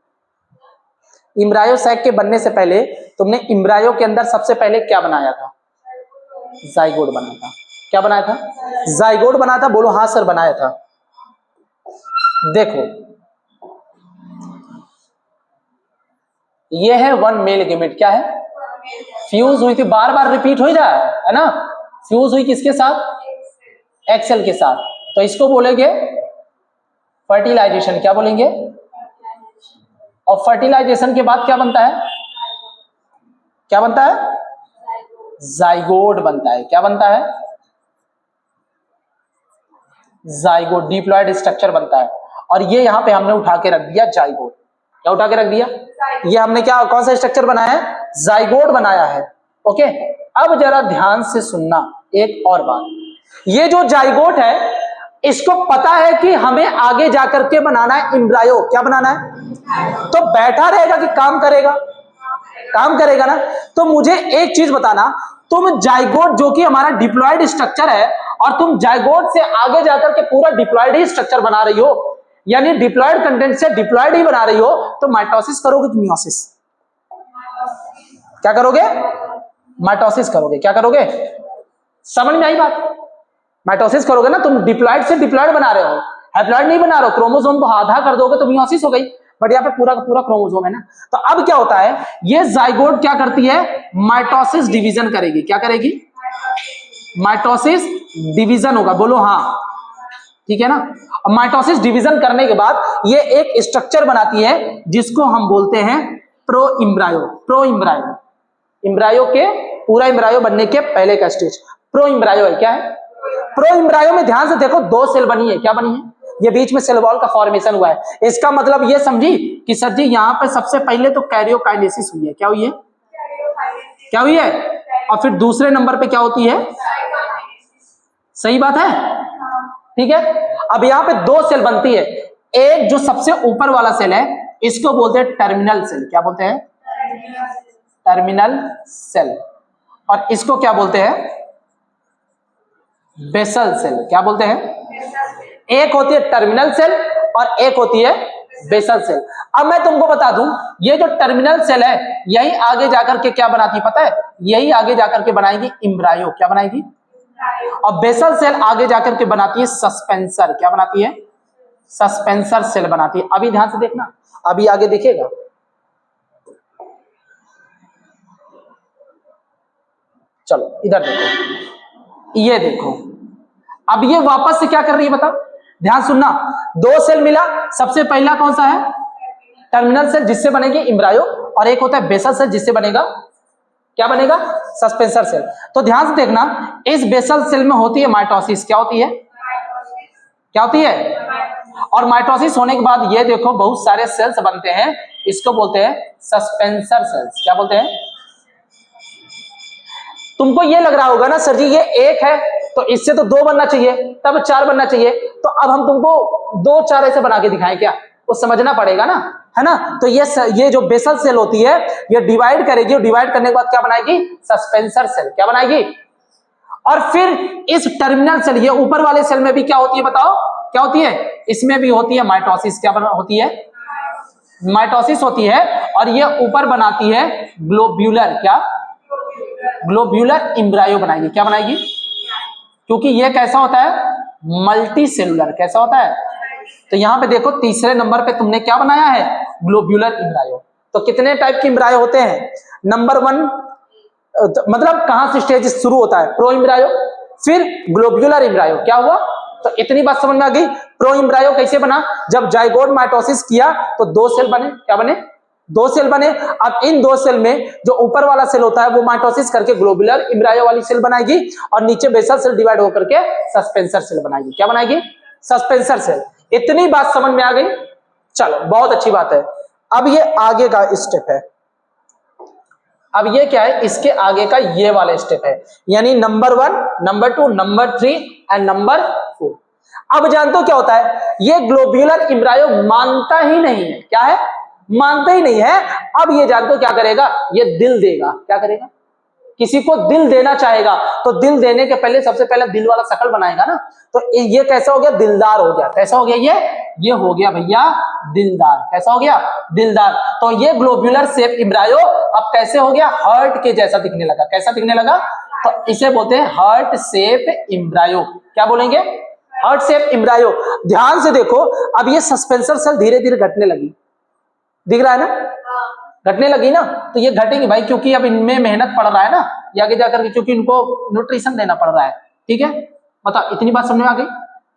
इम्ब्रायो सैक के बनने से पहले तुमने इम्ब्रायो के अंदर सबसे पहले क्या बनाया था? जाइगोट बनाया था। क्या बनाया था? जाइगोट बनाया था। बोलो हाँ सर बनाया था। देखो ये है वन मेल गैमेट। क्या है? फ्यूज हुई थी, बार बार रिपीट हो रहा है ना। फ्यूज हुई किसके साथ? एक्सेल के साथ। तो इसको बोलेंगे फर्टिलाइजेशन। क्या बोलेंगे? और फर्टिलाइजेशन के बाद क्या बनता है? क्या बनता है? जाइगोट बनता है। क्या बनता है? जाइगोट, डिप्लॉयड स्ट्रक्चर बनता है। और ये यहां पे हमने उठा के रख दिया जाइगोट। क्या उठा के रख दिया? ये हमने क्या, कौन सा स्ट्रक्चर बनाया है? जाइगोट बनाया है। ओके, अब जरा ध्यान से सुनना एक और बात। ये जो जाइगोट है इसको पता है कि हमें आगे जाकर के बनाना है इम्ब्रायो। क्या बनाना है? तो बैठा रहेगा कि काम करेगा? काम करेगा ना। तो मुझे एक चीज बताना, तुम जाइगोट जो कि हमारा डिप्लॉयड स्ट्रक्चर है और तुम जाइगोट से आगे जाकर के पूरा डिप्लॉयड ही स्ट्रक्चर बना रही हो, यानी डिप्लॉयड कंटेंट से डिप्लॉयड ही बना रही हो, तो माइटोसिस करोगे कि मियोसिस? क्या करोगे? माइटोसिस करोगे। क्या करोगे? समझ में आई बात? माइटोसिस करोगे ना। तुम डिप्लॉयड से डिप्लॉयड बना रहे हो, हैप्लॉयड नहीं बना रहे हो। क्रोमोसोम को आधा कर दोगे तो मियोसिस हो गई, बट यहाँ पे पूरा का पूरा क्रोमोसोम है ना। तो अब क्या होता है, ये जाइगोट क्या करती है? माइटोसिस डिवीजन करेगी। क्या करेगी? माइटोसिस डिवीजन होगा। बोलो हाँ, ठीक है ना। माइटोसिस डिवीजन करने के बाद ये एक स्ट्रक्चर बनाती है जिसको हम बोलते हैं pro embryo. Pro embryo, embryo के पूरा इम्ब्रायो बनने के पहले का स्टेज प्रो इम्ब्रायो है। क्या है? प्रो इम्ब्रायो में ध्यान से देखो, दो सेल बनी है। क्या बनी है? ये बीच में सेल वॉल का फॉर्मेशन हुआ है। इसका मतलब ये समझी कि सर जी यहां पर सबसे पहले तो कैरियोकाइनेसिस हुई है। क्या हुई है? क्या हुई है? और फिर दूसरे नंबर पे क्या होती है? सही बात है, ठीक है। अब यहां पे दो सेल बनती है। एक जो सबसे ऊपर वाला सेल है इसको बोलते हैं टर्मिनल सेल। क्या बोलते हैं? Terminal cell. और इसको क्या बोलते हैं? Basal cell. क्या बोलते हैं? एक होती है टर्मिनल सेल और एक होती है बेसल सेल। अब मैं तुमको बता दूं, ये जो टर्मिनल सेल है यही आगे जाकर के क्या बनाती है पता है? यही आगे जाकर के बनाएगी इम्ब्रायो। क्या बनाएगी? और बेसल सेल आगे जाकर के बनाती है सस्पेंसर। क्या बनाती है? सस्पेंसर सेल बनाती है। अभी ध्यान से देखना, अभी आगे दिखेगा। चलो इधर देखो, ये देखो। अब ये वापस से क्या कर रही है बताओ, ध्यान सुनना। दो सेल मिला, सबसे पहला कौन सा है? टर्मिनल सेल जिससे बनेगी इम्ब्रायो, और एक होता है बेसल सेल जिससे बनेगा, क्या बनेगा? Suspensor cell. तो ध्यान से देखना, इस बेसल सेल में होती है माइटोसिस। क्या होती है? क्या होती है? और माइटोसिस होने के बाद ये देखो बहुत सारे सेल्स बनते हैं, इसको बोलते हैं सस्पेंसर सेल्स। क्या बोलते हैं? तुमको ये लग रहा होगा ना सर जी ये एक है तो इससे तो दो बनना चाहिए, तब चार बनना चाहिए। तो अब हम तुमको दो चार ऐसे बना के दिखाएं क्या? वो समझना पड़ेगा ना, है ना। तो ये जो बेसल सेल होती है ये डिवाइड करेगी, और डिवाइड करने के बाद क्या बनाएगी? Suspensor cell. क्या बनाएगी? और फिर इस टर्मिनल सेल, ये ऊपर वाले सेल में भी क्या होती है बताओ? क्या होती है? इसमें भी होती है माइटोसिस। क्या होती है? माइटोसिस होती है। और ये ऊपर बनाती है ग्लोब्यूलर, क्या? ग्लोब्यूलर इम्ब्रायो बनाएगी। क्या बनाएगी? क्योंकि ये कैसा होता है? Multi cellular. कैसा होता है? तो यहां पे देखो तीसरे नंबर पे तुमने क्या बनाया है? Globular embryo. तो कितने टाइप के इम्ब्रायो होते हैं? नंबर 1, मतलब कहां से स्टेज शुरू होता है? प्रो इम्ब्रायो, फिर ग्लोब्यूलर इम्ब्रायो। क्या हुआ? तो इतनी बात समझ में आ गई। प्रो इम्ब्रायो कैसे बना? जब जाइगोट माइटोसिस किया तो दो सेल बने। क्या बने? दो सेल बने। अब इन दो सेल में जो ऊपर वाला सेल होता है वो माइटोसिस करके ग्लोब्यूलर इम्ब्रायो वाली सेल बनाएगी, और नीचे बेसल सेल डिवाइड होकर के सस्पेंसर सेल बनाएगी। क्या बनाएगी? Suspensor cell. इतनी बात समझ में आ गई? चलो बहुत अच्छी बात है। अब ये आगे का स्टेप है। अब ये क्या है, इसके आगे का ये वाला स्टेप है, यानी number 1, number 2, number 3 and number 4। अब जानते हो क्या होता है, ये ग्लोब्यूलर एम्ब्रायो मानता ही नहीं है। क्या है? मानता ही नहीं है। अब ये जानते हो क्या करेगा, ये दिल देगा। क्या करेगा? किसी को दिल देना चाहेगा, तो दिल देने के पहले सबसे पहले दिल वाला शकल बनाएगा ना। तो ये कैसा हो गया? दिलदार हो गया। कैसा हो गया? ये हो गया भैया दिलदार। कैसा हो गया? दिलदार। तो ये ग्लोब्यूलर शेप एम्ब्रायो अब कैसे हो गया? हार्ट के जैसा दिखने लगा। कैसा दिखने लगा? तो इसे बोलते हैं हार्ट शेप एम्ब्रायो। क्या बोलेंगे? Heart shape embryo. ध्यान से देखो, अब ये सस्पेंसर सेल धीरे धीरे घटने लगी। दिख रहा है ना? घटने लगी ना। तो ये घटेंगी भाई, क्योंकि अब इनमें मेहनत पड़ रहा है ना, ये आगे जाकर के, क्योंकि इनको न्यूट्रिशन देना पड़ रहा है। ठीक है, बताओ इतनी बात समझ में आ गई?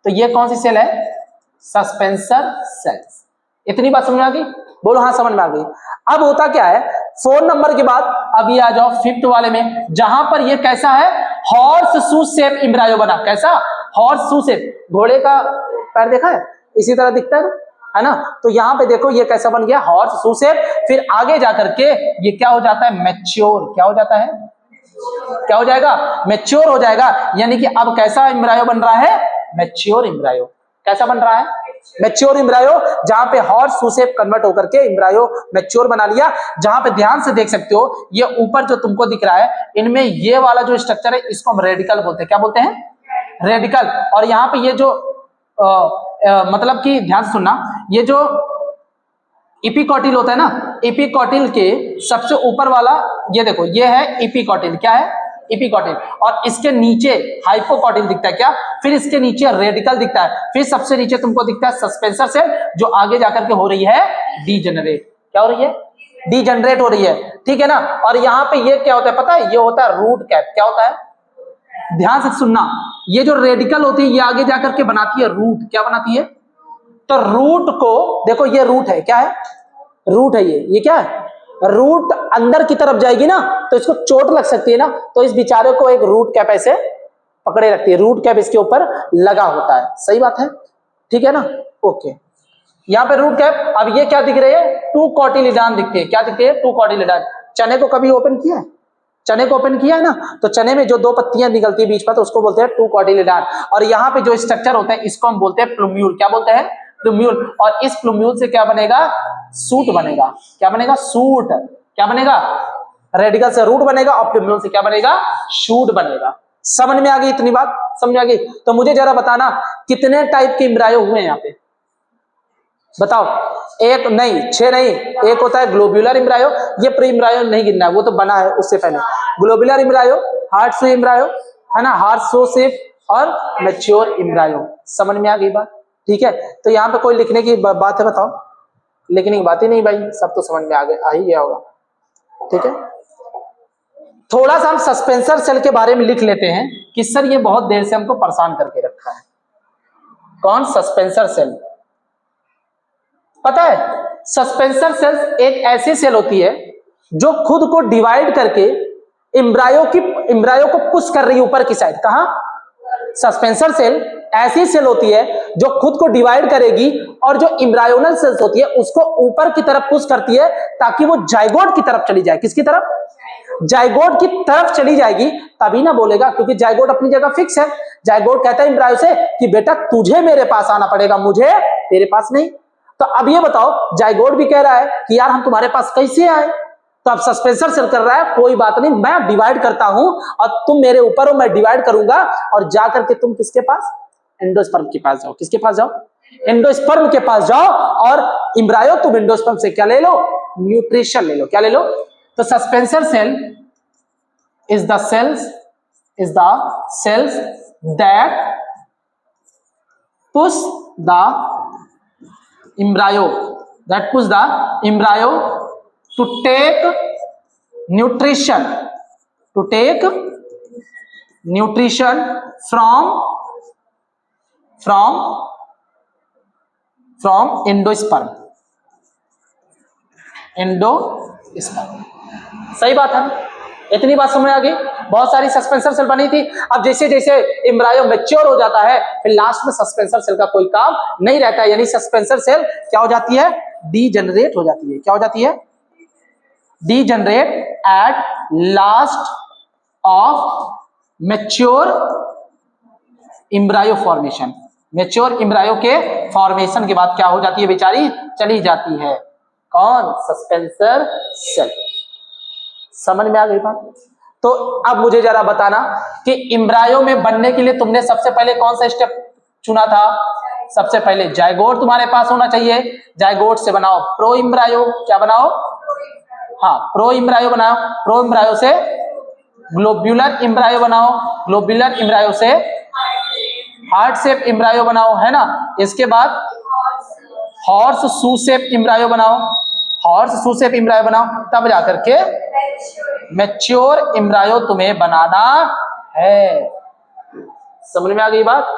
तो ये कौन सी सेल है? Suspensor cells. इतनी बात समझ में आ गई? बोलो हाँ समझ में आ गई। अब होता क्या है, 4 नंबर के बाद अब ये आ जाओ 5th वाले में, जहां पर ये कैसा है? हॉर्स शू शेप एम्ब्रायो बना। कैसा? Horse shoe shape. घोड़े का पैर देखा है? इसी तरह दिखता है ना। तो यहां पे देखो ये कैसा बन गया? Horse shoe shape. फिर आगे जाकर के ये क्या हो जाता है? मैच्योर। क्या हो जाता है? क्या हो जाएगा? मैच्योर हो जाएगा। यानी कि अब कैसा एम्ब्रायो बन रहा है? Mature embryo. कैसा बन रहा है? मैच्योर एम्ब्रायो, जहां पे हॉर्स शू शेप कन्वर्ट होकर के एम्ब्रायो मैच्योर बना लिया। जहां पे ध्यान से देख सकते हो, ये ऊपर जो तुमको दिख रहा है, इनमें ये वाला जो स्ट्रक्चर है, इसको हम रेडिकल बोलते हैं। क्या बोलते हैं? रेडिकल। और यहाँ पे ये जो मतलब कि ध्यान से सुनना, ये जो इपिकॉटिल होता है ना, इपिकॉटिल के सबसे ऊपर वाला ये देखो, ये है इपिकॉटिल। क्या है? इपिकॉटिल। और इसके नीचे हाइपोकॉटिल दिखता है। क्या? फिर इसके नीचे रेडिकल दिखता है। फिर सबसे नीचे तुमको दिखता है सस्पेंसर सेल, जो आगे जाकर के हो रही है डीजेनरेट। क्या हो रही है? डीजेनरेट हो रही है। ठीक है ना। और यहाँ पे ये क्या होता है पता है? ये होता है रूट कैप। क्या होता है? ध्यान से सुनना, ये जो रेडिकल होती है, ये आगे जाकर के बनाती है रूट। क्या बनाती है? तो रूट को देखो, ये रूट है। क्या है? रूट है। ये क्या है? रूट अंदर की तरफ जाएगी ना, तो इसको चोट लग सकती है ना। तो इस बेचारे को एक रूट कैप ऐसे पकड़े रखती है। रूट कैप इसके ऊपर लगा होता है। सही बात है? ठीक है ना। ओके, यहाँ पे रूट कैप। अब ये क्या दिख रही है? 2 कॉटिलिडान दिखती है। क्या दिखती है? 2 कॉटिलिडान। चने को कभी ओपन किया है? चने को ओपन किया है ना, तो चने में जो 2 पत्तियां निकलती है बीच में, तो उसको बोलते हैं 2 कॉटिलिडान। और यहाँ पे जो स्ट्रक्चर होता है, इसको हम बोलते हैं प्लूम्यूल। क्या बोलते हैं? प्लूम्यूल। और इस प्लूम्यूल से क्या बनेगा? सूट बनेगा। क्या बनेगा? सूट। क्या बनेगा? रेडिकल से रूट बनेगा, और प्लूम्यूल से क्या बनेगा? शूट बनेगा। समझ में आ गई? इतनी बात समझ में आ गई? तो मुझे जरा बताना, कितने टाइप के एम्ब्रायो हुए हैं यहाँ पे? बताओ। 1 नहीं, 6 नहीं। एक होता है ग्लोब्यूलर एम्ब्रायो, ये प्री एम्ब्रायो नहीं गिनना है, वो तो बना है उससे पहले। ग्लोब्यूलर एम्ब्रायो, हार्ट शू एम्ब्रायो, है ना, हार्ट शू शेप, और मैच्योर एम्ब्रायो। समझ में आ गई बात? ठीक है। तो यहाँ पे कोई लिखने की बात है? बताओ। लिखने की बात ही नहीं भाई, सब तो समझ में आ ही गया होगा। ठीक है, थोड़ा सा हम सस्पेंसर सेल के बारे में लिख लेते हैं कि सर ये बहुत देर से हमको परेशान करके रखा है। कौन? Suspensor cell. पता है, सस्पेंसर सेल्स एक ऐसी सेल होती है जो खुद को डिवाइड करके एम्ब्रायो को पुश कर रही है ऊपर की साइड। कहां? सस्पेंसर सेल ऐसी सेल होती है जो खुद को डिवाइड करेगी, और जो एम्ब्रायोनल सेल्स होती है उसको ऊपर की तरफ पुश करती है, ताकि वो जाइगोट की तरफ चली जाए। किसकी तरफ? जाइगोट की तरफ चली जाएगी, तभी ना बोलेगा, क्योंकि जाइगोट अपनी जगह फिक्स है। जाइगोट कहता है एम्ब्रायो से कि बेटा तुझे मेरे पास आना पड़ेगा, मुझे तेरे पास नहीं। तो अब ये बताओ, जाइगोट भी कह रहा है कि यार हम तुम्हारे पास कैसे आए? तो अब सस्पेंसर सेल कर रहा है, कोई बात नहीं, मैं डिवाइड करता हूं और तुम मेरे ऊपर हो, मैं डिवाइड करूंगा, और जाकर के तुम किसके पास? एंडोस्पर्म के पास जाओ। किसके पास जाओ? एंडोस्पर्म के पास जाओ, और एम्ब्रायो तुम एंडोस्पर्म से क्या ले लो? न्यूट्रिशन ले लो। क्या ले लो? तो suspensor cell is the cells that push the embryo to take nutrition from endosperm। सही बात है। इतनी बात समझ आ गई। बहुत सारी सस्पेंसर सेल बनी थी। अब जैसे जैसे एम्ब्रायो मैच्योर हो जाता है फिर लास्ट में सस्पेंसर सेल का कोई काम नहीं रहता है, यानी सस्पेंसर सेल क्या हो जाती है, डीजनरेट हो जाती है। क्या हो जाती है, degenerate at last of mature embryo formation. Mature embryo के फॉर्मेशन के बाद क्या हो जाती है बेचारी, चली जाती है कौन, सस्पेंसर सेल। समझ में आ गई बात। तो अब मुझे जरा बताना कि एम्ब्रायो में बनने के लिए तुमने सबसे पहले कौन सा स्टेप चुना था, सबसे पहले जायगोट तुम्हारे पास होना चाहिए, जायगोट से बनाओ प्रो एम्ब्रायो। क्या बनाओ, हाँ प्रो एम्ब्रायो बनाओ, प्रो एम्ब्रायो से ग्लोब्यूलर एम्ब्रायो बनाओ, ग्लोब्यूलर एम्ब्रायो से हार्ट शेप एम्ब्रायो बनाओ, है ना। इसके बाद हॉर्स शू शेप एम्ब्रायो बनाओ, हॉर्स शू शेप एम्ब्रायो बनाओ, तब जाकर के मैच्योर एम्ब्रायो तुम्हें बनाना है। समझ में आ गई बात,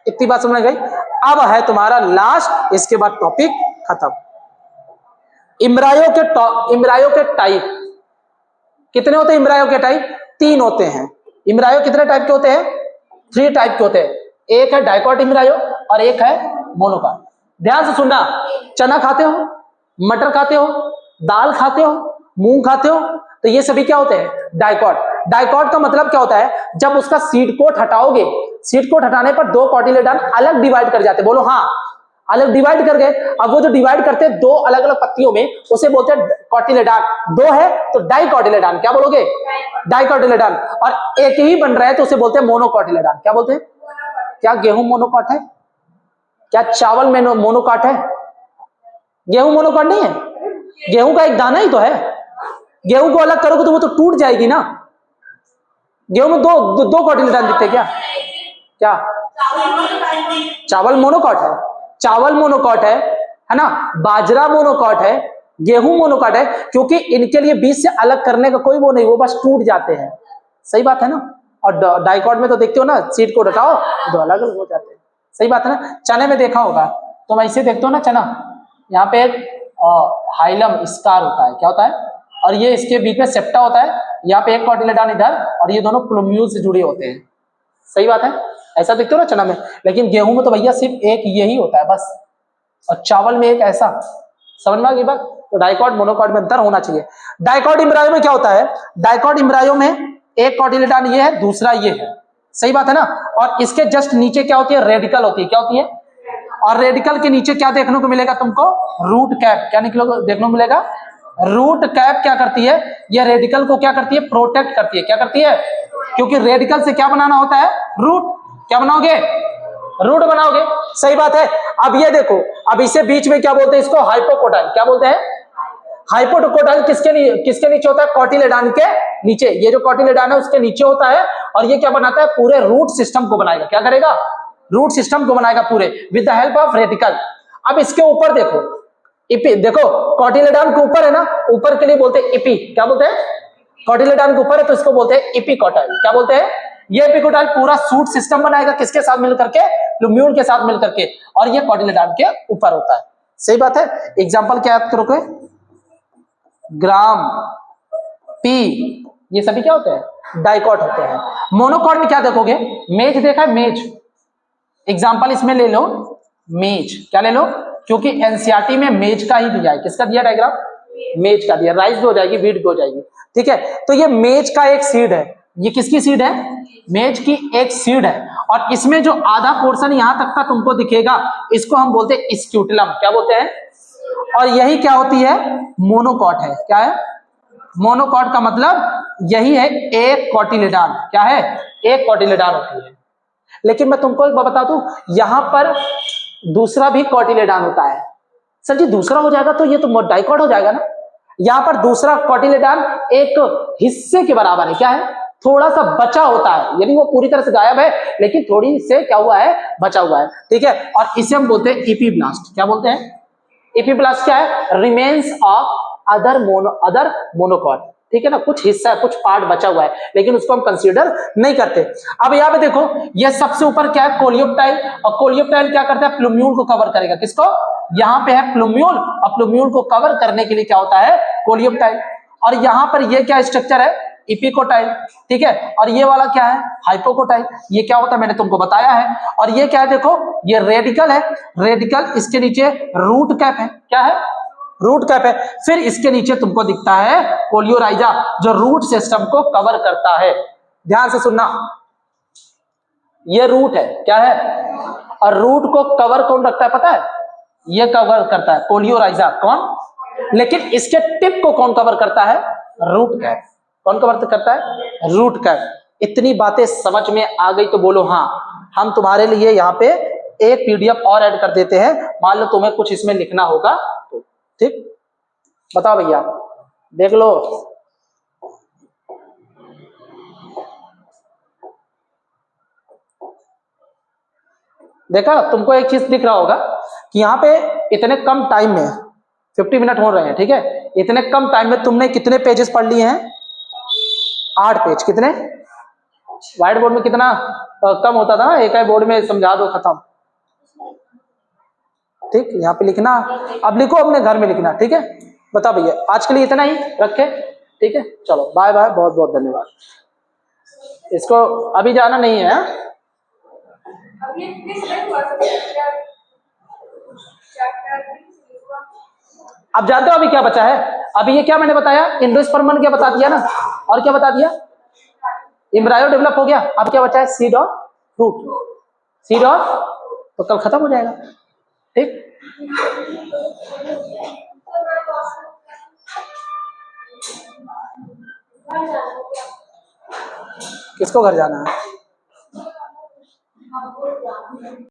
इतनी बात समझ में गई। अब है तुम्हारा लास्ट, इसके बाद टॉपिक खत्म। एम्ब्रायो के टाइप कितने होते हैं, एम्ब्रायो के टाइप 3 होते हैं। एम्ब्रायो कितने टाइप के होते हैं, 3 टाइप के होते हैं। एक है डाइकॉट एम्ब्रायो और एक है मोनोकॉट। ध्यान से सुनना, चना खाते हो, मटर खाते हो, दाल खाते हो, मूंग खाते हो, तो ये सभी क्या होते हैं, डाइकॉट। डाइकॉट का मतलब क्या होता है, जब उसका सीड कोट हटाओगे, सीड कोट हटाने पर 2 कॉटिलेडॉन अलग डिवाइड कर जाते, बोलो हाँ, अलग डिवाइड कर गए। अब वो जो डिवाइड करते हैं 2 अलग अलग पत्तियों में, उसे बोलते हैं कॉटिलेडॉन। 2 है तो डाइकॉटिलेडॉन। क्या बोलोगे, डाइकॉटिलेडॉन। और एक ही बन रहा है तो उसे बोलते हैं मोनोकॉटिलेडॉन। क्या बोलते हैं, क्या गेहूं मोनोकॉट है, क्या चावल में मोनोकॉट है, गेहूं मोनोकॉट नहीं है, गेहूं का एक दाना ही तो है। गेहूं को अलग करोगे तो वो तो टूट जाएगी ना। गेहूं में दो कॉटिलेडॉन दिखते क्या, क्या चावल मोनोकॉट है, चावल मोनोकॉट है ना, बाजरा मोनोकॉट है, गेहूं मोनोकॉट है, क्योंकि इनके लिए बीज से अलग करने का कोई वो नहीं, वो बस टूट जाते हैं। सही बात है ना। और डाइकॉट में तो देखते हो ना, सीड को हटाओ तो अलग अलग हो जाते हैं। सही बात है ना। चने में देखा होगा तुम, ऐसे देखते हो ना चना, यहाँ पे एक हाइलम स्कार होता है, क्या होता है, और ये इसके बीच में सेप्टा होता है, यहाँ पे एक कॉटिलेडॉन इधर, और ये दोनों प्लूम्यूल से जुड़े होते हैं। सही बात है, ऐसा देखते हो ना चना में। लेकिन गेहूं में तो भैया सिर्फ एक यही होता है बस, और चावल में एक ऐसा। समझ में आ गई बात। तो डाइकॉट मोनोकॉट में अंतर होना चाहिए। डाइकॉट एम्ब्रायो में क्या होता है, डाइकॉट एम्ब्रायो में एक कॉटिलेडॉन ये है, दूसरा ये है। सही बात है ना। और इसके जस्ट नीचे क्या होती है, रेडिकल होती है। क्या होती है, और रेडिकल के नीचे क्या देखने को मिलेगा तुमको, रूट कैप। क्या देखने को मिलेगा, रूट कैप। क्या करती है, यह रेडिकल को क्या करती है, प्रोटेक्ट करती है। क्या करती है, क्योंकि रेडिकल से क्या बनाना होता है, रूट। क्या बनाओगे, रूट बनाओगे। सही बात है। अब ये देखो, अब इसे बीच में क्या बोलते हैं, इसको हाइपोकोटाइल। क्या बोलते हैं, हाइपोकोटाइल। किसके नीचे होता है, कॉटिलेडॉन के नीचे। ये जो कॉटिलेडॉन है उसके नीचे होता है, और ये क्या बनाता है, पूरे रूट सिस्टम को बनाएगा। क्या करेगा, रूट सिस्टम को बनाएगा पूरे, with the help of radical. अब इसके ऊपर देखो, इपी। देखो कॉटिलेडॉन के ऊपर है ना, ऊपर के लिए बोलते हैं इपी। क्या बोलते हैं, कॉटिलेडॉन के ऊपर है तो इसको बोलते हैं इपिकोटाइल। क्या बोलते हैं, ये इपिकोटाइल पूरा सूट सिस्टम बनाएगा, किसके साथ मिलकर के, प्लूम्यूल के साथ मिलकर के, और ये कॉटिलेडॉन के ऊपर होता है। सही बात है। एग्जांपल क्या याद करोगे, ग्राम, पी, ये सभी क्या होते हैं, डाइकॉट होते हैं। मोनोकॉट में क्या देखोगे, मेज देखा है, मेज। एग्जांपल इसमें ले लो मेज। क्या ले लो, क्योंकि एनसीईआरटी में मेज का ही दिया है। किसका दिया डायग्राम, मेज का दिया। राइस भी हो जाएगी, व्हीट भी हो जाएगी। ठीक है, तो ये मेज का एक सीड है। ये किसकी सीड है, मेज की एक सीड है। और इसमें जो आधा पोर्शन यहां तक का तुमको दिखेगा, इसको हम बोलते हैं स्क्यूटलम। क्या बोलते हैं, और यही क्या होती है, मोनोकॉट है। क्या है, मोनोकॉट का मतलब यही है, एक कॉटिलेडॉन। क्या है, एक कॉटिलेडॉन होती है। लेकिन मैं तुमको एक बात बता दूं, यहां पर दूसरा भी कॉटिलेडॉन होता है। सर जी दूसरा हो जाएगा तो ये तो डाइकॉट हो जाएगा ना। यहां पर दूसरा कॉटिलेडॉन एक हिस्से के बराबर है। क्या है, थोड़ा सा बचा होता है, यानी वो पूरी तरह से गायब है, लेकिन थोड़ी से क्या हुआ है, बचा हुआ है। ठीक है, और इसे हम बोलते हैं इपीब्लास्ट। क्या बोलते हैं, इपीब्लास्ट क्या है, रिमेन्स ऑफ अदर मोनोकॉट। ठीक है ना, कुछ हिस्सा, कुछ पार्ट बचा हुआ है, लेकिन उसको हम कंसीडर नहीं करते। अब यहाँ पे देखो, ये सबसे ऊपर क्या है, कोलियोप्टाइल। और कोलियोप्टाइल क्या करता है, प्लूम्यूल को कवर करेगा। किसको, यहाँ पे है प्लूम्यूल, और प्लूम्यूल को कवर करने के लिए क्या होता है, कोलियोप्टाइल। और यहां पर ये क्या स्ट्रक्चर है, इपिकोटाइल, ठीक है। और ये वाला क्या है, हाइपोकोटाइल। ये क्या होता है मैंने तुमको बताया है। और ये क्या है, देखो ये रेडिकल है, रेडिकल, इसके नीचे रूट कैप है, क्या है, रूट कैप है। फिर इसके नीचे तुमको दिखता है कोलियोराइजा, जो रूट सिस्टम को कवर करता है। ध्यान से सुनना, ये रूट है, क्या है, और रूट को कवर कौन रखता है पता है, ये कवर करता है कोलियोराइजा, कौन, लेकिन इसके टिप को कौन कवर करता है, रूट कैप। कौन कवर करता है, रूट कैप। इतनी बातें समझ में आ गई तो बोलो हाँ। हम तुम्हारे लिए यहाँ पे एक पीडीएफ और ऐड कर देते हैं, मान लो तुम्हें कुछ इसमें लिखना होगा तो, ठीक, बताओ भैया, देख लो। देखा, तुमको एक चीज दिख रहा होगा कि यहाँ पे इतने कम टाइम में 50 मिनट हो रहे हैं, ठीक है, इतने कम टाइम में तुमने कितने पेजेस पढ़ लिए हैं, 8 पेज। कितने, व्हाइट बोर्ड में कितना कम होता था ना, एक ही बोर्ड में समझा दो, खत्म। ठीक, यहाँ पे लिखना, अब लिखो अपने घर में लिखना, ठीक है। बता भैया, आज के लिए इतना ही रखे, ठीक है, चलो बाय बाय, बहुत बहुत धन्यवाद। इसको अभी जाना नहीं है, अब जानते हो अभी क्या बचा है, अभी ये क्या मैंने बताया, एंडोस्पर्म क्या बता दिया ना, और क्या बता दिया, एम्ब्रायो डेवलप हो गया। अब क्या बचा है, सीड और फ्रूट, सीड और, तो कल खत्म हो जाएगा, ठीक। किसको घर जाना है?